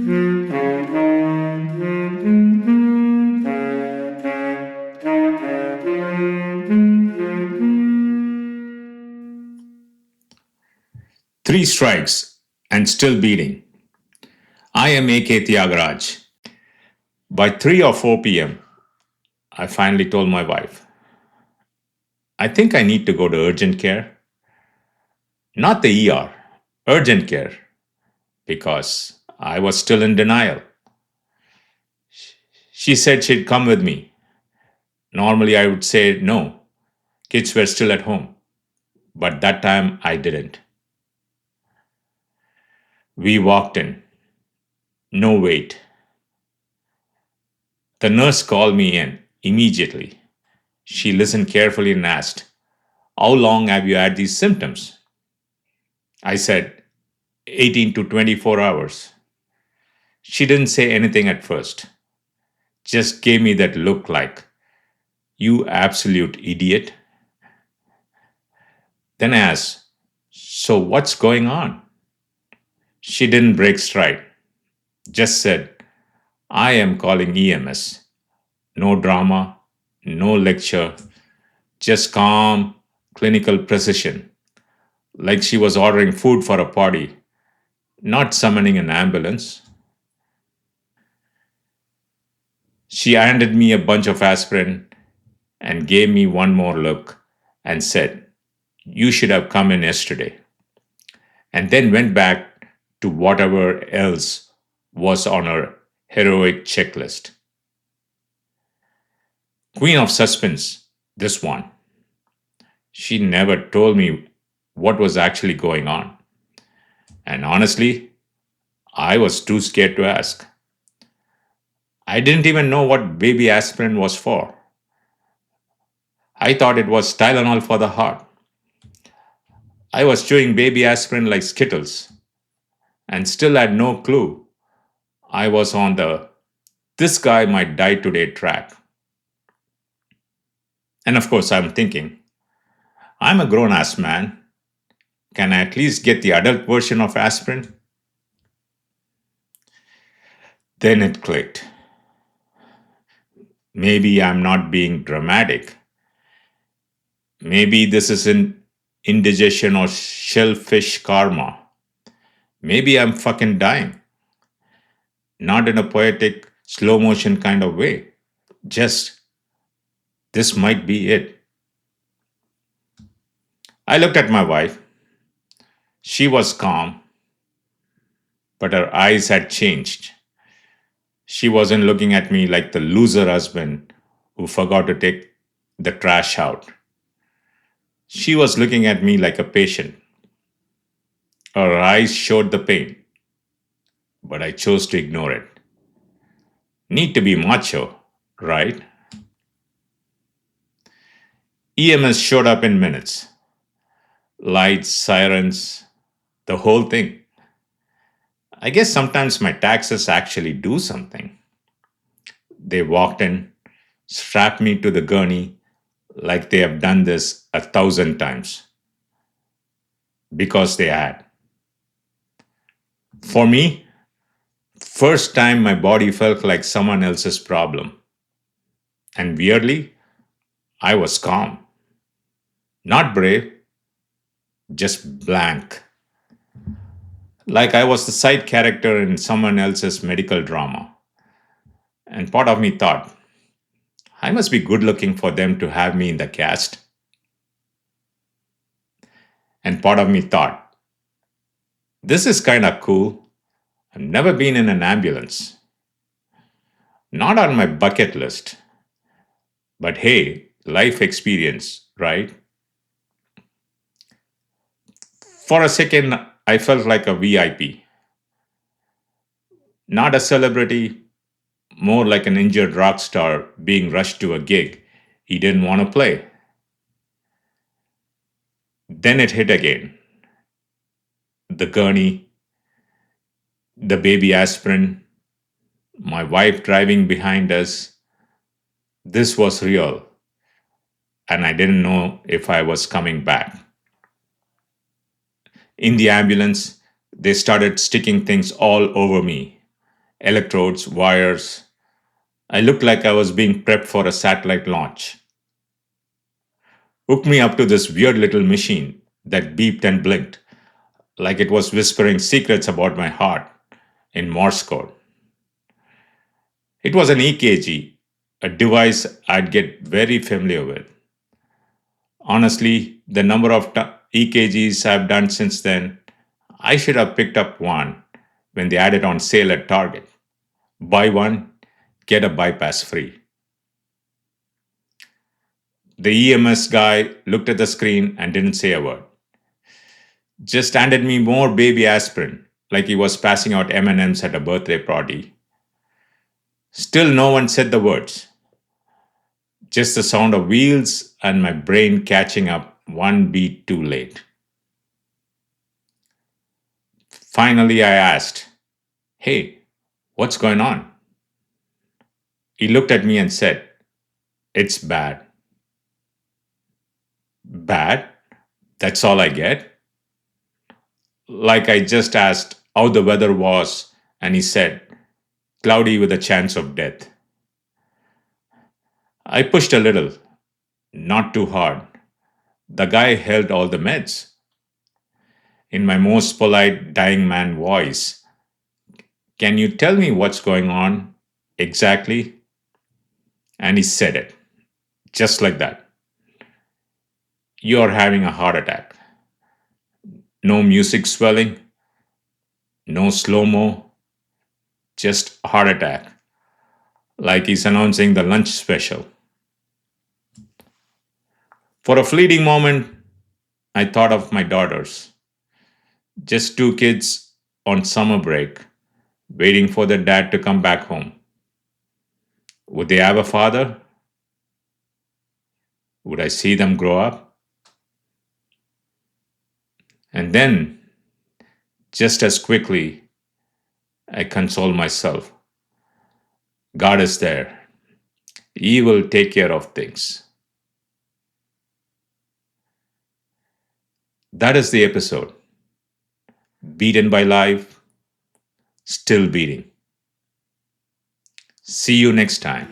Three strikes and still beating. I am AK Tyagaraaj. By 3 or 4 p.m., I finally told my wife, I think I need to go to urgent care. Not the ER, urgent care, because I was still in denial. She said she'd come with me. Normally, I would say no. Kids were still at home. But that time, I didn't. We walked in. No wait. The nurse called me in immediately. She listened carefully and asked, how long have you had these symptoms? I said, 18 to 24 hours. She didn't say anything at first, just gave me that look like, you absolute idiot. Then I asked, so what's going on? She didn't break stride, just said, I am calling EMS. No drama, no lecture, just calm, clinical precision, like she was ordering food for a party, not summoning an ambulance. She handed me a bunch of aspirin and gave me one more look and said, you should have come in yesterday. And then went back to whatever else was on her heroic checklist. Queen of suspense, this one. She never told me what was actually going on. And honestly, I was too scared to ask. I didn't even know what baby aspirin was for. I thought it was Tylenol for the heart. I was chewing baby aspirin like Skittles and still had no clue I was on the this guy might die today track. And of course, I'm thinking, I'm a grown ass man. Can I at least get the adult version of aspirin? Then it clicked. Maybe I'm not being dramatic. Maybe this is an indigestion or shellfish karma. Maybe I'm fucking dying. Not in a poetic, slow motion kind of way. Just, this might be it. I looked at my wife. She was calm, but her eyes had changed. She wasn't looking at me like the loser husband who forgot to take the trash out. She was looking at me like a patient. Her eyes showed the pain, but I chose to ignore it. Need to be macho, right? EMS showed up in minutes. Lights, sirens, the whole thing. I guess sometimes my taxes actually do something. They walked in, strapped me to the gurney like they have done this 1,000 times. Because they had. For me, first time my body felt like someone else's problem. And weirdly, I was calm. Not brave, just blank. Like I was the side character in someone else's medical drama. And part of me thought, I must be good looking for them to have me in the cast. And part of me thought, this is kind of cool. I've never been in an ambulance. Not on my bucket list. But hey, life experience, right? For a second, I felt like a VIP. Not a celebrity, more like an injured rock star being rushed to a gig he didn't want to play. Then it hit again. The gurney, the baby aspirin, my wife driving behind us. This was real, and I didn't know if I was coming back. In the ambulance, they started sticking things all over me. electrodes, wires. I looked like I was being prepped for a satellite launch. Hooked me up to this weird little machine that beeped and blinked like it was whispering secrets about my heart in Morse code. It was an EKG, a device I'd get very familiar with. Honestly, the number of EKGs I've done since then, I should have picked up one when they had it on sale at Target. Buy one, get a bypass free. The EMS guy looked at the screen and didn't say a word. Just handed me more baby aspirin, like he was passing out M&Ms at a birthday party. Still no one said the words. Just the sound of wheels and my brain catching up one beat too late. Finally, I asked, "Hey, what's going on?" He looked at me and said, "It's bad." Bad? That's all I get? Like I just asked how the weather was, and he said, "Cloudy with a chance of death." I pushed a little, not too hard. The guy held all the meds. In my most polite dying man voice, "Can you tell me what's going on exactly?" And he said it, just like that. "You're having a heart attack." No music swelling, no slow mo, just heart attack, like he's announcing the lunch special. For a fleeting moment, I thought of my daughters, just two kids on summer break, waiting for their dad to come back home. Would they have a father? Would I see them grow up? And then, just as quickly, I console myself. God is there. He will take care of things. That is the episode. Beaten by life, still beating. See you next time.